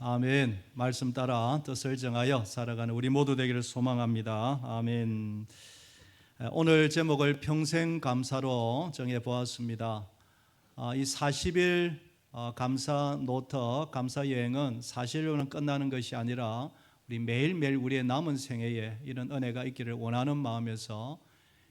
아멘. 말씀 따라 뜻을 정하여 살아가는 우리 모두 되기를 소망합니다. 아멘. 오늘 제목을 평생 감사로 정해 보았습니다. 이 40일 감사 노트, 감사 여행은 사실로는 끝나는 것이 아니라 우리 매일매일 우리의 남은 생애에 이런 은혜가 있기를 원하는 마음에서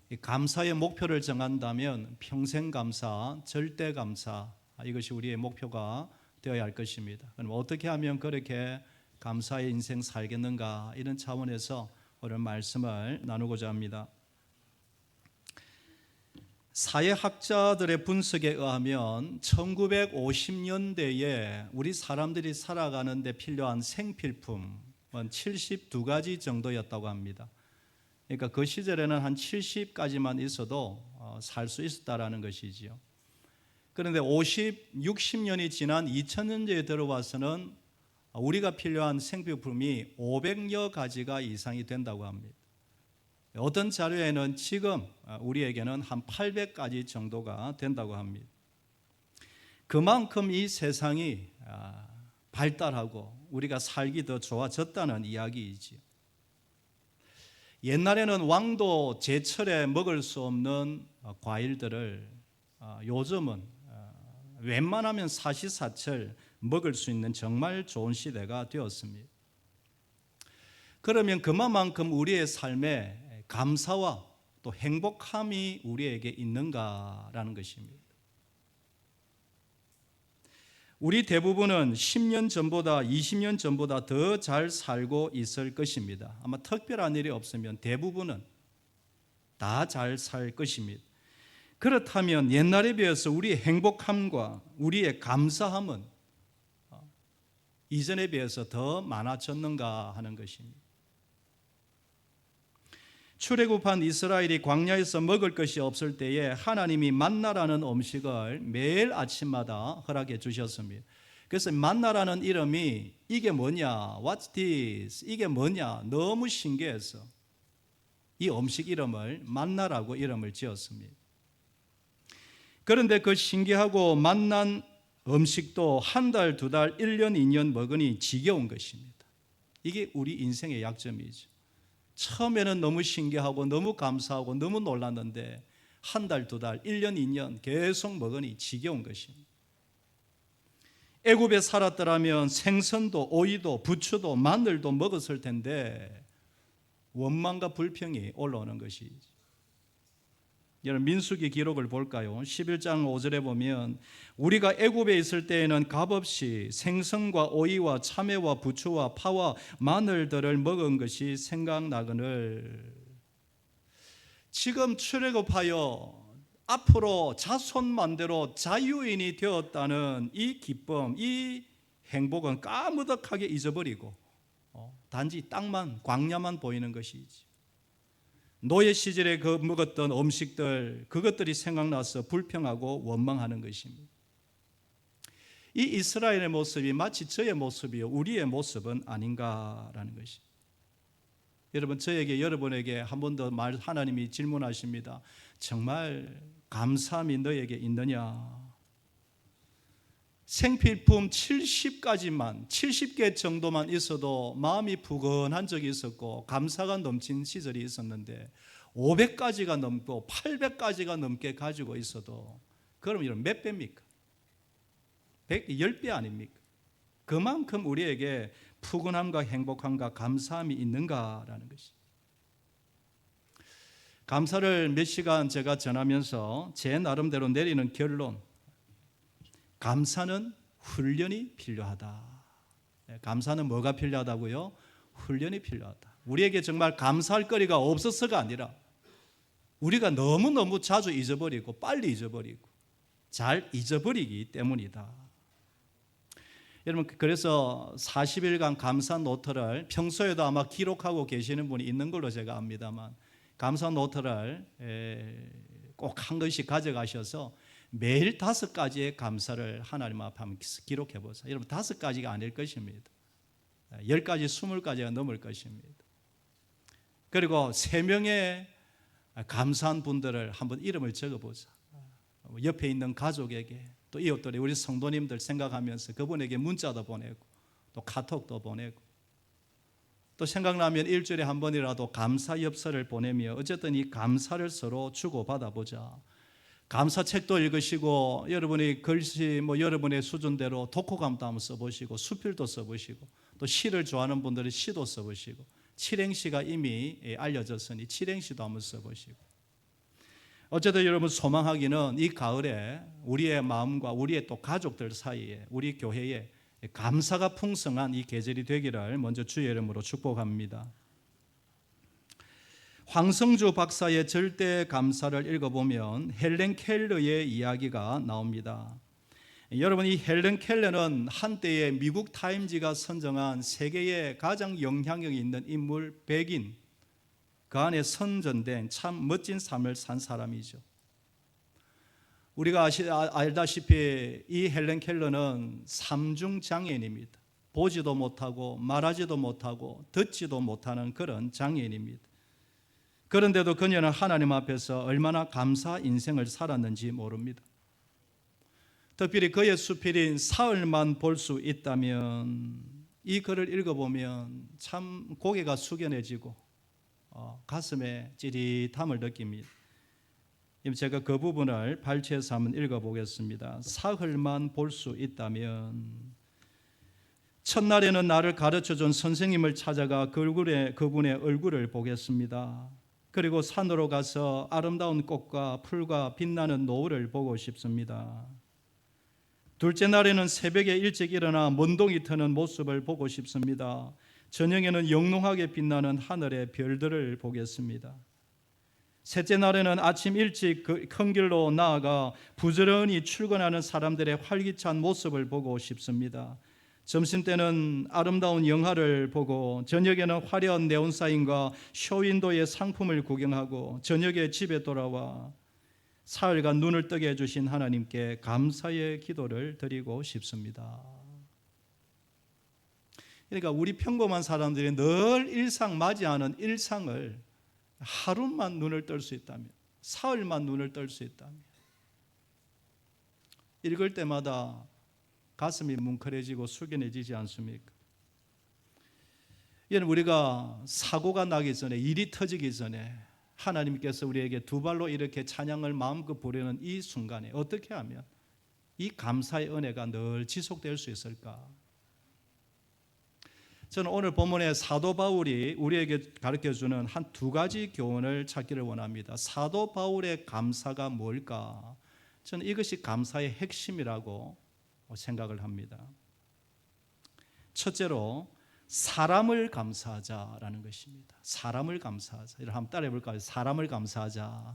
이 감사의 목표를 정한다면 평생 감사, 절대 감사, 이것이 우리의 목표가 되어야 할 것입니다. 그럼 어떻게 하면 그렇게 감사의 인생 살겠는가, 이런 차원에서 오늘 말씀을 나누고자 합니다. 사회학자들의 분석에 의하면 1950년대에 우리 사람들이 살아가는 데 필요한 생필품은 72가지 정도였다고 합니다. 그러니까 그 시절에는 한 70가지만 있어도 살 수 있었다라는 것이지요. 그런데 60년이 지난 2000년대에 들어와서는 우리가 필요한 생필품이 500여 가지가 이상이 된다고 합니다. 어떤 자료에는 지금 우리에게는 한 800가지 정도가 된다고 합니다. 그만큼 이 세상이 발달하고 우리가 살기 더 좋아졌다는 이야기이지요. 옛날에는 왕도 제철에 먹을 수 없는 과일들을 요즘은 웬만하면 사시사철 먹을 수 있는 정말 좋은 시대가 되었습니다. 그러면 그만큼 우리의 삶에 감사와 또 행복함이 우리에게 있는가라는 것입니다. 우리 대부분은 10년 전보다 20년 전보다 더 잘 살고 있을 것입니다. 아마 특별한 일이 없으면 대부분은 다 잘 살 것입니다. 그렇다면 옛날에 비해서 우리의 행복함과 우리의 감사함은 이전에 비해서 더 많아졌는가 하는 것입니다. 출애굽한 이스라엘이 광야에서 먹을 것이 없을 때에 하나님이 만나라는 음식을 매일 아침마다 허락해 주셨습니다. 그래서 만나라는 이름이 이게 뭐냐, What's this? 이게 뭐냐, 너무 신기해서 이 음식 이름을 만나라고 이름을 지었습니다. 그런데 그 신기하고 만난 음식도 한 달, 두 달, 1년, 2년 먹으니 지겨운 것입니다. 이게 우리 인생의 약점이죠. 처음에는 너무 신기하고 너무 감사하고 너무 놀랐는데 한 달, 두 달, 1년, 2년 계속 먹으니 지겨운 것입니다. 애굽에 살았더라면 생선도 오이도 부추도 마늘도 먹었을 텐데 원망과 불평이 올라오는 것이죠. 여러분, 민수기 기록을 볼까요? 11장 5절에 보면 우리가 애굽에 있을 때에는 값없이 생선과 오이와 참외와 부추와 파와 마늘들을 먹은 것이 생각나거늘. 지금 출애굽하여 앞으로 자손만대로 자유인이 되었다는 이 기쁨, 이 행복은 까무득하게 잊어버리고 단지 땅만, 광야만 보이는 것이지. 노예 시절에 먹었던 음식들, 그것들이 생각나서 불평하고 원망하는 것입니다. 이 이스라엘의 모습이 마치 저의 모습이요, 우리의 모습은 아닌가라는 것입니다. 여러분, 저에게, 여러분에게 한 번 더 하나님이 질문하십니다. 정말 감사함이 너에게 있느냐? 생필품 70가지만, 70개 정도만 있어도 마음이 부근한 적이 있었고 감사가 넘친 시절이 있었는데 500가지가 넘고 800가지가 넘게 가지고 있어도 그럼 이런 몇 배입니까? 10배 아닙니까? 그만큼 우리에게 푸근함과 행복함과 감사함이 있는가라는 것이. 감사를 몇 시간 제가 전하면서 제 나름대로 내리는 결론, 감사는 훈련이 필요하다. 감사는 뭐가 필요하다고요? 훈련이 필요하다. 우리에게 정말 감사할 거리가 없어서가 아니라 우리가 너무너무 자주 잊어버리고 빨리 잊어버리고 잘 잊어버리기 때문이다. 여러분, 그래서 40일간 감사 노트를 평소에도 아마 기록하고 계시는 분이 있는 걸로 제가 압니다만, 감사 노트를 꼭 한 권씩 가져가셔서 매일 5가지의 감사를 하나님 앞에 한번 기록해 보세요. 여러분, 5가지가 아닐 것입니다. 10가지, 20가지가 넘을 것입니다. 그리고 3명의 감사한 분들을 한번 이름을 적어보자. 옆에 있는 가족에게, 또 이웃들이 우리 성도님들 생각하면서 그분에게 문자도 보내고 또 카톡도 보내고, 또 생각나면 일주일에 한 번이라도 감사 엽서를 보내며 어쨌든 이 감사를 서로 주고받아 보자. 감사책도 읽으시고, 여러분이 글씨 여러분의 수준대로 독후감도 한번 써보시고, 수필도 써보시고, 또 시를 좋아하는 분들은 시도 써보시고, 칠행시가 이미 알려졌으니 칠행시도 한번 써보시고, 어쨌든 여러분 소망하기는 이 가을에 우리의 마음과 우리의 또 가족들 사이에, 우리 교회에 감사가 풍성한 이 계절이 되기를 먼저 주의 이름으로 축복합니다. 황성주 박사의 절대 감사를 읽어보면 헬렌 켈러의 이야기가 나옵니다. 여러분, 이 헬렌 켈러는 한때에 미국 타임지가 선정한 세계에 가장 영향력이 있는 인물 100인, 그 안에 선전된 참 멋진 삶을 산 사람이죠. 우리가 알다시피 이 헬렌 켈러는 삼중장애인입니다. 보지도 못하고 말하지도 못하고 듣지도 못하는 그런 장애인입니다. 그런데도 그녀는 하나님 앞에서 얼마나 감사 인생을 살았는지 모릅니다. 특별히 그의 수필인 사흘만 볼 수 있다면, 이 글을 읽어보면 참 고개가 숙연해지고 가슴에 찌릿함을 느낍니다. 제가 그 부분을 발췌해서 한번 읽어보겠습니다. 사흘만 볼 수 있다면, 첫날에는 나를 가르쳐준 선생님을 찾아가 그분의 얼굴을 보겠습니다. 그리고 산으로 가서 아름다운 꽃과 풀과 빛나는 노을을 보고 싶습니다. 둘째 날에는 새벽에 일찍 일어나 먼동이 트는 모습을 보고 싶습니다. 저녁에는 영롱하게 빛나는 하늘의 별들을 보겠습니다. 셋째 날에는 아침 일찍 큰 길로 나아가 부지런히 출근하는 사람들의 활기찬 모습을 보고 싶습니다. 점심때는 아름다운 영화를 보고, 저녁에는 화려한 네온사인과 쇼윈도의 상품을 구경하고, 저녁에 집에 돌아와 사흘간 눈을 뜨게 해주신 하나님께 감사의 기도를 드리고 싶습니다. 그러니까 우리 평범한 사람들이 늘 일상 맞이하는 일상을 하루만 눈을 뜰 수 있다면, 사흘만 눈을 뜰 수 있다면, 읽을 때마다 가슴이 뭉클해지고 숙연해지지 않습니까? 이는 우리가 사고가 나기 전에, 일이 터지기 전에 하나님께서 우리에게 두 발로 이렇게 찬양을 마음껏 부르는 이 순간에 어떻게 하면 이 감사의 은혜가 늘 지속될 수 있을까? 저는 오늘 본문의 사도 바울이 우리에게 가르쳐주는 한 두 가지 교훈을 찾기를 원합니다. 사도 바울의 감사가 뭘까? 저는 이것이 감사의 핵심이라고 생각을 합니다. 첫째로 사람을 감사하자라는 것입니다. 사람을 감사하자. 이를 한번 따라해 볼까요? 사람을 감사하자.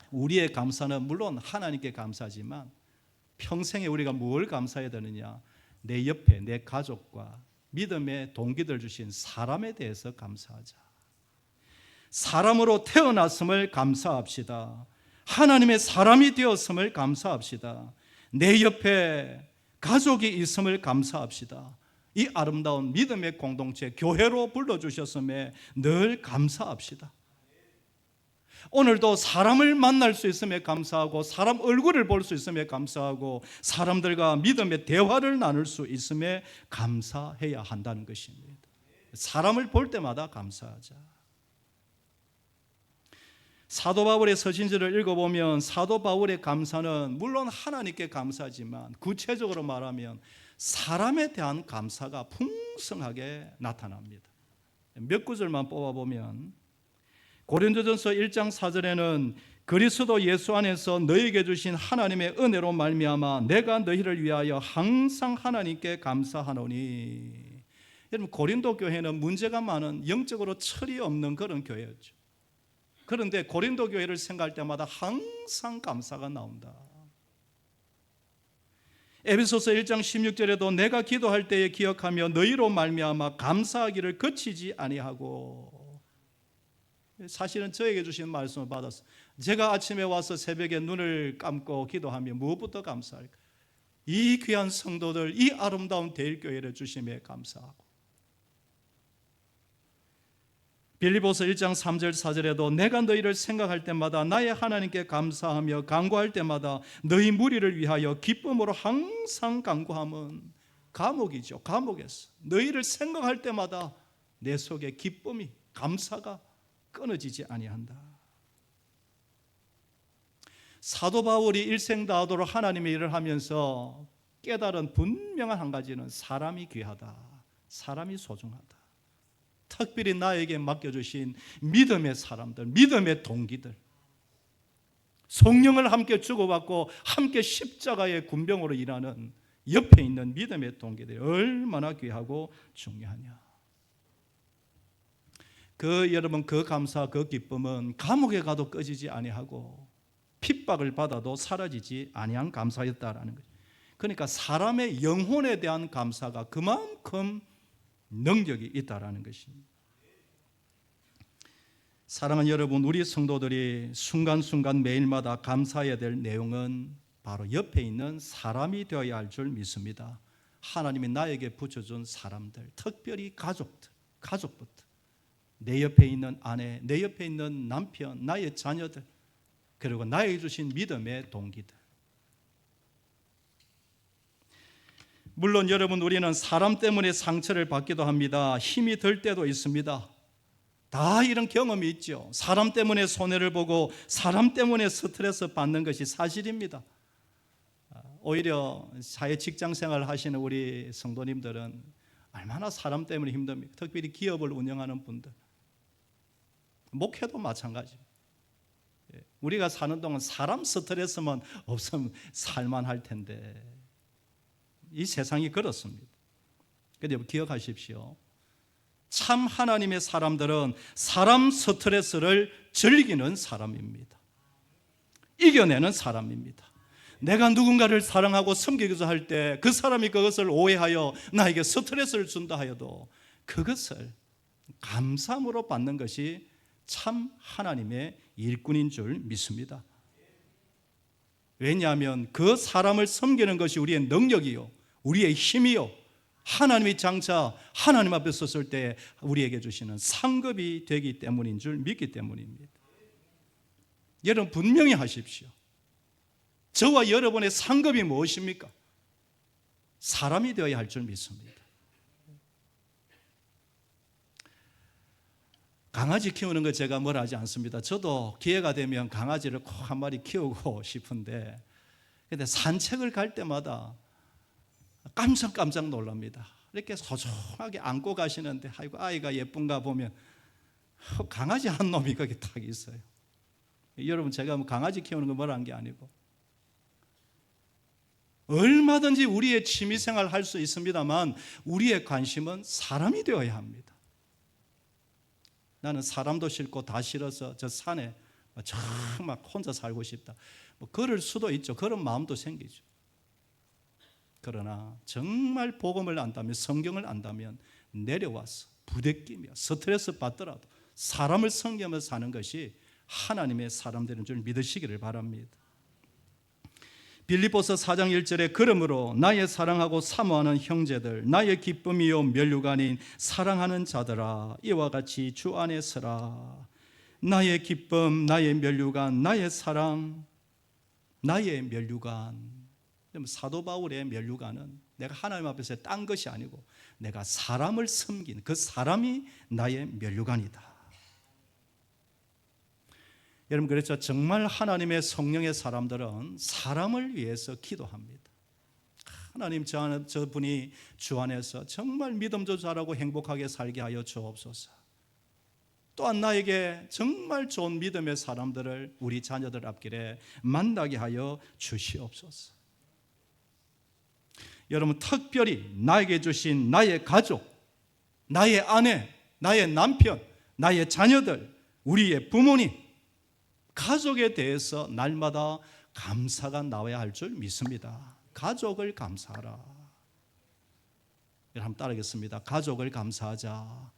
우리의 감사는 물론 하나님께 감사하지만 평생에 우리가 뭘 감사해야 되느냐? 내 옆에 내 가족과 믿음의 동기들 주신 사람에 대해서 감사하자. 사람으로 태어났음을 감사합시다. 하나님의 사람이 되었음을 감사합시다. 내 옆에 가족이 있음을 감사합시다. 이 아름다운 믿음의 공동체, 교회로 불러주셨음에 늘 감사합시다. 오늘도 사람을 만날 수 있음에 감사하고, 사람 얼굴을 볼 수 있음에 감사하고, 사람들과 믿음의 대화를 나눌 수 있음에 감사해야 한다는 것입니다. 사람을 볼 때마다 감사하자. 사도 바울의 서신지를 읽어보면 사도 바울의 감사는 물론 하나님께 감사하지만 구체적으로 말하면 사람에 대한 감사가 풍성하게 나타납니다. 몇 구절만 뽑아보면, 고린도전서 1장 4절에는 그리스도 예수 안에서 너희에게 주신 하나님의 은혜로 말미암아 내가 너희를 위하여 항상 하나님께 감사하노니. 여러분, 고린도 교회는 문제가 많은, 영적으로 철이 없는 그런 교회였죠. 그런데 고린도 교회를 생각할 때마다 항상 감사가 나온다. 에베소서 1장 16절에도 내가 기도할 때에 기억하며 너희로 말미암아 감사하기를 그치지 아니하고. 사실은 저에게 주신 말씀을 받았어요. 제가 아침에 와서 새벽에 눈을 감고 기도하며 무엇부터 감사할까? 이 귀한 성도들, 이 아름다운 대일교회를 주심에 감사하고, 빌립보서 1장 3절 4절에도 내가 너희를 생각할 때마다 나의 하나님께 감사하며 간구할 때마다 너희 무리를 위하여 기쁨으로 항상 간구함은 감옥이죠. 감옥에서 너희를 생각할 때마다 내 속에 기쁨이, 감사가 끊어지지 아니한다. 사도 바울이 일생다하도록 하나님의 일을 하면서 깨달은 분명한 한 가지는 사람이 귀하다, 사람이 소중하다. 특별히 나에게 맡겨주신 믿음의 사람들, 믿음의 동기들, 성령을 함께 주고받고 함께 십자가의 군병으로 일하는 옆에 있는 믿음의 동기들이 얼마나 귀하고 중요하냐. 여러분, 그 감사, 그 기쁨은 감옥에 가도 꺼지지 아니하고 핍박을 받아도 사라지지 아니한 감사였다라는 거죠. 그러니까 사람의 영혼에 대한 감사가 그만큼 능력이 있다라는 것입니다. 사랑하는 여러분, 우리 성도들이 순간순간 매일마다 감사해야 될 내용은 바로 옆에 있는 사람이 되어야 할 줄 믿습니다. 하나님이 나에게 붙여준 사람들, 특별히 가족부터 내 옆에 있는 아내, 내 옆에 있는 남편, 나의 자녀들, 그리고 나에게 주신 믿음의 동기들. 물론 여러분, 우리는 사람 때문에 상처를 받기도 합니다. 힘이 들 때도 있습니다. 다 이런 경험이 있죠. 사람 때문에 손해를 보고 사람 때문에 스트레스 받는 것이 사실입니다. 오히려 사회 직장 생활을 하시는 우리 성도님들은 얼마나 사람 때문에 힘듭니까? 특별히 기업을 운영하는 분들, 목회도 마찬가지입니다. 우리가 사는 동안 사람 스트레스만 없으면 살만할 텐데 이 세상이 그렇습니다. 그런데 기억하십시오. 참 하나님의 사람들은 사람 스트레스를 즐기는 사람입니다. 이겨내는 사람입니다. 내가 누군가를 사랑하고 섬기고자 할 때 그 사람이 그것을 오해하여 나에게 스트레스를 준다 하여도 그것을 감사함으로 받는 것이 참 하나님의 일꾼인 줄 믿습니다. 왜냐하면 그 사람을 섬기는 것이 우리의 능력이요, 우리의 힘이요, 하나님이 장차 하나님 앞에 섰을 때 우리에게 주시는 상급이 되기 때문인 줄 믿기 때문입니다. 여러분, 분명히 하십시오. 저와 여러분의 상급이 무엇입니까? 사람이 되어야 할 줄 믿습니다. 강아지 키우는 거 제가 뭘 하지 않습니다. 저도 기회가 되면 강아지를 꼭 한 마리 키우고 싶은데, 근데 산책을 갈 때마다 깜짝깜짝 놀랍니다. 이렇게 소중하게 안고 가시는데, 아이고 아이가 예쁜가 보면 강아지 한 놈이 거기 딱 있어요. 여러분, 제가 뭐 강아지 키우는 거 뭐라는 게 아니고 얼마든지 우리의 취미생활 할 수 있습니다만 우리의 관심은 사람이 되어야 합니다. 나는 사람도 싫고 다 싫어서 저 산에 정말 혼자 살고 싶다, 뭐 그럴 수도 있죠. 그런 마음도 생기죠. 그러나 정말 복음을 안다면, 성경을 안다면 내려와서 부대끼며 스트레스 받더라도 사람을 섬기며 사는 것이 하나님의 사람 되는 줄 믿으시기를 바랍니다. 빌립보서 4장 1절에 그러므로 나의 사랑하고 사모하는 형제들, 나의 기쁨이요 면류관인 사랑하는 자들아, 이와 같이 주 안에 서라. 나의 기쁨, 나의 면류관, 나의 사랑, 나의 면류관. 사도 바울의 면류관은 내가 하나님 앞에서 딴 것이 아니고 내가 사람을 섬긴 그 사람이 나의 면류관이다. 여러분, 그렇죠. 정말 하나님의 성령의 사람들은 사람을 위해서 기도합니다. 하나님, 저분이 주 안에서 정말 믿음도 잘하고 행복하게 살게 하여 주옵소서. 또한 나에게 정말 좋은 믿음의 사람들을 우리 자녀들 앞길에 만나게 하여 주시옵소서. 여러분, 특별히 나에게 주신 나의 가족, 나의 아내, 나의 남편, 나의 자녀들, 우리의 부모님, 가족에 대해서 날마다 감사가 나와야 할 줄 믿습니다. 가족을 감사하라. 여러분, 한번 따르겠습니다. 가족을 감사하자.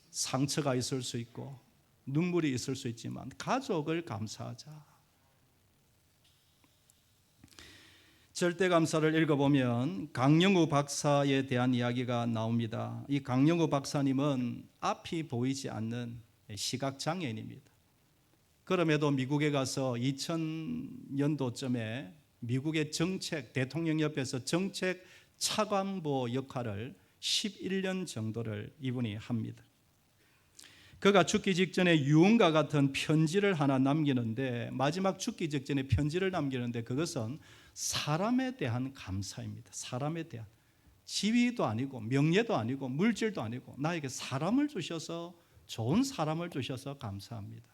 상처가 있을 수 있고 눈물이 있을 수 있지만 가족을 감사하자. 절대감사를 읽어보면 강영우 박사에 대한 이야기가 나옵니다. 이 강영우 박사님은 앞이 보이지 않는 시각장애인입니다. 그럼에도 미국에 가서 2000년도쯤에 미국의 정책, 대통령 옆에서 정책 차관보 역할을 11년 정도를 이분이 합니다. 그가 죽기 직전에 유언과 같은 편지를 하나 남기는데, 마지막 죽기 직전에 편지를 남기는데 그것은 사람에 대한 감사입니다. 사람에 대한, 지위도 아니고 명예도 아니고 물질도 아니고 나에게 사람을 주셔서, 좋은 사람을 주셔서 감사합니다.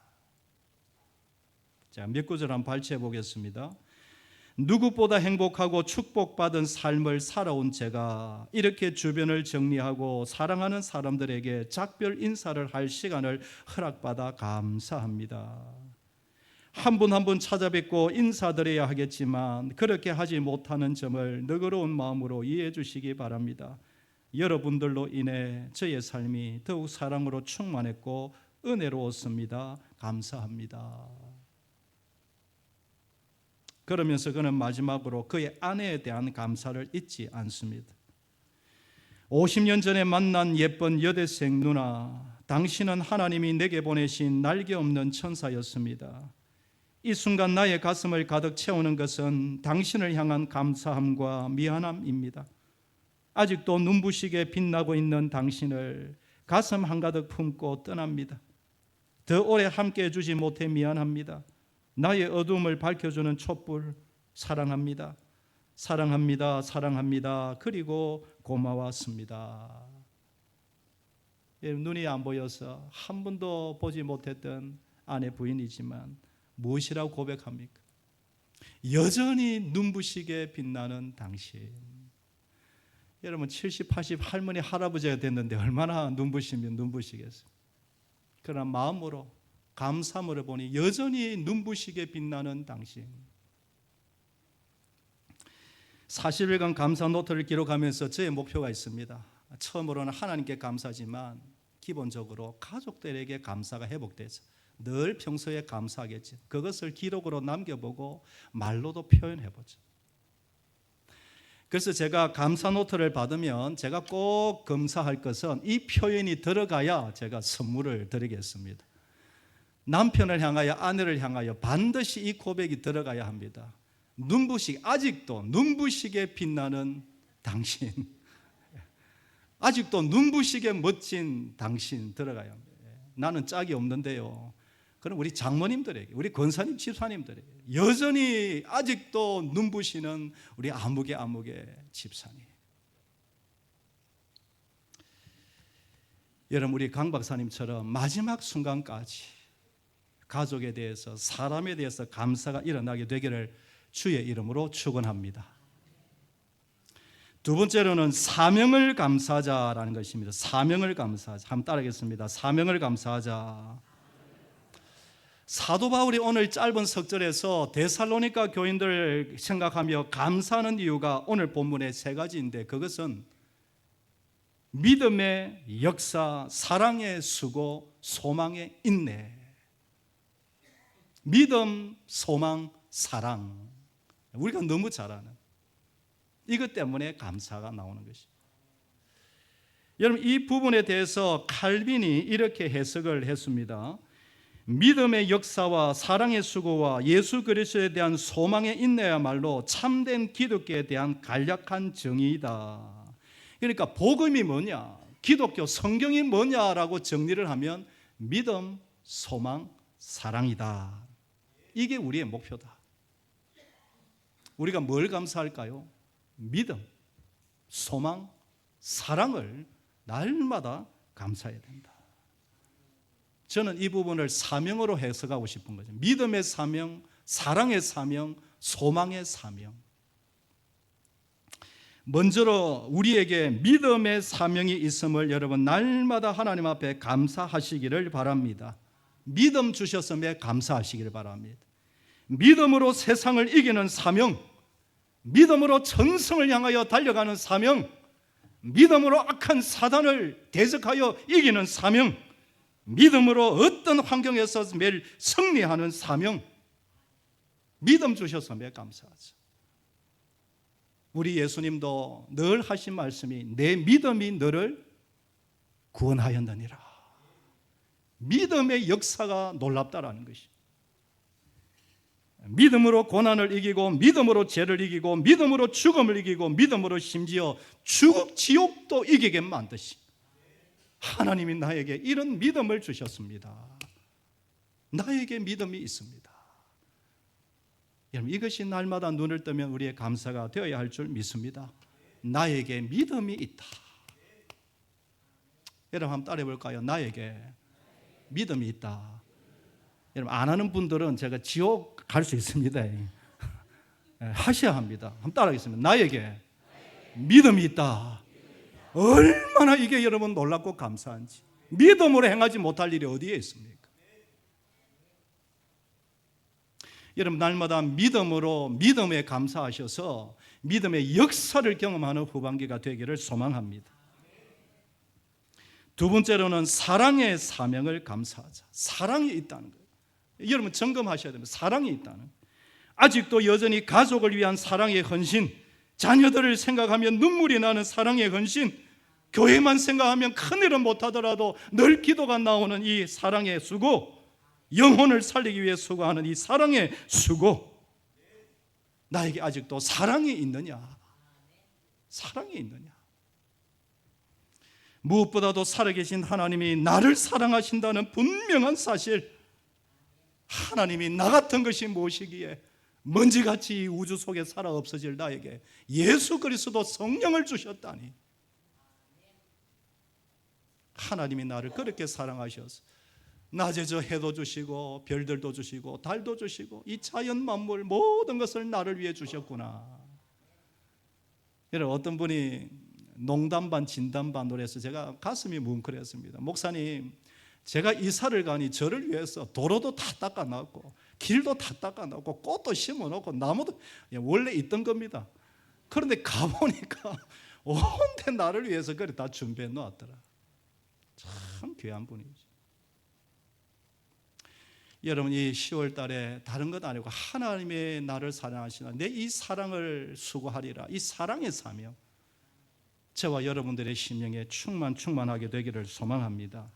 자, 몇 구절 한번 발췌해 보겠습니다. 누구보다 행복하고 축복받은 삶을 살아온 제가 이렇게 주변을 정리하고 사랑하는 사람들에게 작별 인사를 할 시간을 허락받아 감사합니다. 한 분 한 분 찾아뵙고 인사드려야 하겠지만 그렇게 하지 못하는 점을 너그러운 마음으로 이해해 주시기 바랍니다. 여러분들로 인해 저의 삶이 더욱 사랑으로 충만했고 은혜로웠습니다. 감사합니다. 그러면서 그는 마지막으로 그의 아내에 대한 감사를 잊지 않습니다. 50년 전에 만난 예쁜 여대생 누나, 당신은 하나님이 내게 보내신 날개 없는 천사였습니다. 이 순간 나의 가슴을 가득 채우는 것은 당신을 향한 감사함과 미안함입니다. 아직도 눈부시게 빛나고 있는 당신을 가슴 한가득 품고 떠납니다. 더 오래 함께 해주지 못해 미안합니다. 나의 어둠을 밝혀주는 촛불 사랑합니다. 사랑합니다. 사랑합니다. 그리고 고마웠습니다. 눈이 안 보여서 한 번도 보지 못했던 아내 부인이지만 무엇이라고 고백합니까? 여전히 눈부시게 빛나는 당신. 여러분 70, 80 할머니 할아버지가 됐는데 얼마나 눈부시면 눈부시겠어요. 그러나 마음으로 감사함으로 보니 여전히 눈부시게 빛나는 당신. 40일간 감사 노트를 기록하면서 저의 목표가 있습니다. 처음으로는 하나님께 감사지만 기본적으로 가족들에게 감사가 회복되죠. 늘 평소에 감사하겠지. 그것을 기록으로 남겨보고 말로도 표현해보죠. 그래서 제가 감사 노트를 받으면 제가 꼭 검사할 것은 이 표현이 들어가야 제가 선물을 드리겠습니다. 남편을 향하여, 아내를 향하여 반드시 이 고백이 들어가야 합니다. 아직도 눈부시게 빛나는 당신, 아직도 눈부시게 멋진 당신 들어가야 합니다. 나는 짝이 없는데요. 그럼 우리 장모님들에게, 우리 권사님, 집사님들에게 여전히 아직도 눈부시는 우리 아무개 집사님. 여러분, 우리 강 박사님처럼 마지막 순간까지 가족에 대해서, 사람에 대해서 감사가 일어나게 되기를 주의 이름으로 축원합니다. 두 번째로는 사명을 감사하자라는 것입니다. 사명을 감사하자. 한번 따라하겠습니다. 사명을 감사하자. 사도 바울이 오늘 짧은 석절에서 데살로니가 교인들을 생각하며 감사하는 이유가 오늘 본문의 세 가지인데, 그것은 믿음의 역사, 사랑의 수고, 소망의 인내. 믿음, 소망, 사랑. 우리가 너무 잘 아는 이것 때문에 감사가 나오는 것입니다. 여러분, 이 부분에 대해서 칼빈이 이렇게 해석을 했습니다. 믿음의 역사와 사랑의 수고와 예수 그리스도에 대한 소망의 인내야말로 참된 기독교에 대한 간략한 정의이다. 그러니까 복음이 뭐냐, 기독교 성경이 뭐냐라고 정리를 하면 믿음, 소망, 사랑이다. 이게 우리의 목표다. 우리가 뭘 감사할까요? 믿음, 소망, 사랑을 날마다 감사해야 된다. 저는 이 부분을 사명으로 해석하고 싶은 거죠. 믿음의 사명, 사랑의 사명, 소망의 사명. 먼저로 우리에게 믿음의 사명이 있음을 여러분 날마다 하나님 앞에 감사하시기를 바랍니다. 믿음 주셨음에 감사하시기를 바랍니다. 믿음으로 세상을 이기는 사명, 믿음으로 전성을 향하여 달려가는 사명, 믿음으로 악한 사단을 대적하여 이기는 사명, 믿음으로 어떤 환경에서 매일 승리하는 사명, 믿음 주셨음에 감사하죠. 우리 예수님도 늘 하신 말씀이 내 믿음이 너를 구원하였느니라. 믿음의 역사가 놀랍다라는 것이. 믿음으로 고난을 이기고 믿음으로 죄를 이기고 믿음으로 죽음을 이기고 믿음으로 심지어 지옥도 이기게 만드신 하나님이 나에게 이런 믿음을 주셨습니다. 나에게 믿음이 있습니다. 여러분, 이것이 날마다 눈을 뜨면 우리의 감사가 되어야 할 줄 믿습니다. 나에게 믿음이 있다. 여러분 한번 따라해 볼까요? 나에게 믿음이 있다. 여러분 안 하는 분들은 제가 지옥 갈 수 있습니다. 하셔야 합니다. 한번 따라하겠습니다. 나에게 믿음이 있다. 얼마나 이게 여러분 놀랍고 감사한지. 믿음으로 행하지 못할 일이 어디에 있습니까? 여러분 날마다 믿음으로 믿음에 감사하셔서 믿음의 역사를 경험하는 후반기가 되기를 소망합니다. 두 번째로는 사랑의 사명을 감사하자. 사랑이 있다는 거예요. 여러분 점검하셔야 됩니다. 사랑이 있다는 거예요. 아직도 여전히 가족을 위한 사랑의 헌신, 자녀들을 생각하면 눈물이 나는 사랑의 헌신, 교회만 생각하면 큰일은 못하더라도 늘 기도가 나오는 이 사랑의 수고, 영혼을 살리기 위해 수고하는 이 사랑의 수고, 나에게 아직도 사랑이 있느냐? 사랑이 있느냐? 무엇보다도 살아계신 하나님이 나를 사랑하신다는 분명한 사실, 하나님이 나 같은 것이 무엇이기에 먼지같이 이 우주 속에 살아 없어질 나에게 예수 그리스도 성령을 주셨다니, 하나님이 나를 그렇게 사랑하셔서 낮에 저 해도 주시고 별들도 주시고 달도 주시고 이 자연 만물 모든 것을 나를 위해 주셨구나. 여러분 어떤 분이 농담 반 진담 반으로 해서 제가 가슴이 뭉클했습니다. 목사님, 제가 이사를 가니 저를 위해서 도로도 다 닦아놨고 길도 다 닦아놨고 꽃도 심어놓고 나무도 원래 있던 겁니다. 그런데 가보니까 온데 나를 위해서 그래 다 준비해 놓았더라. 참 귀한 분이죠. 여러분 이 10월 달에 다른 것 아니고 하나님의 나를 사랑하시나 내 이 사랑을 수고하리라, 이 사랑의 사명 저와 여러분들의 심령에 충만하게 되기를 소망합니다.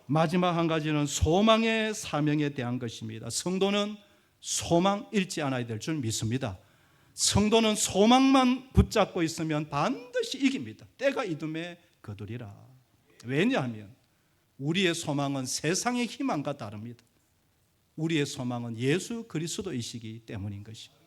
마지막 한 가지는 소망의 사명에 대한 것입니다. 성도는 소망 잃지 않아야 될 줄 믿습니다. 성도는 소망만 붙잡고 있으면 반드시 이깁니다. 때가 이듬해 거두리라. 왜냐하면 우리의 소망은 세상의 희망과 다릅니다. 우리의 소망은 예수 그리스도이시기 때문인 것입니다.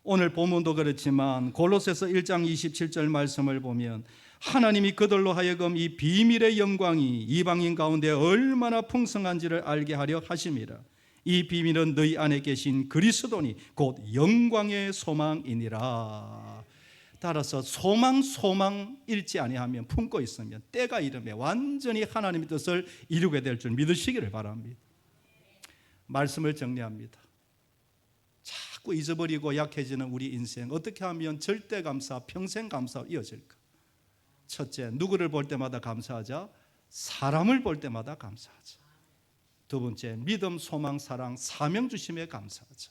오늘 본문도 그렇지만 골로새서 1장 27절 말씀을 보면 하나님이 그들로 하여금 이 비밀의 영광이 이방인 가운데 얼마나 풍성한지를 알게 하려 하심이라. 이 비밀은 너희 안에 계신 그리스도니 곧 영광의 소망이니라. 따라서 소망 잃지 아니하면 품고 있으면 때가 이르매 완전히 하나님의 뜻을 이루게 될 줄 믿으시기를 바랍니다. 말씀을 정리합니다. 자꾸 잊어버리고 약해지는 우리 인생, 어떻게 하면 절대 감사, 평생 감사 이어질까? 첫째, 누구를 볼 때마다 감사하자. 사람을 볼 때마다 감사하자. 두 번째, 믿음, 소망, 사랑, 사명 주심에 감사하자.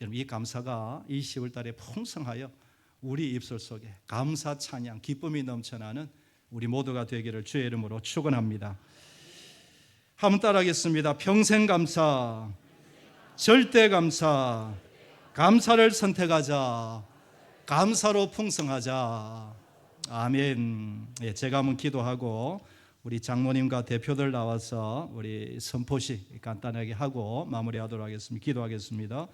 여러분 이 감사가 이 10월 달에 풍성하여 우리 입술 속에 감사, 찬양, 기쁨이 넘쳐나는 우리 모두가 되기를 주의 이름으로 축원합니다. 한번 따라하겠습니다. 평생 감사, 절대 감사, 감사를 선택하자, 감사로 풍성하자. 아멘. 제가 한번 기도하고 우리 장모님과 대표들 나와서 우리 선포식 간단하게 하고 마무리하도록 하겠습니다. 기도하겠습니다.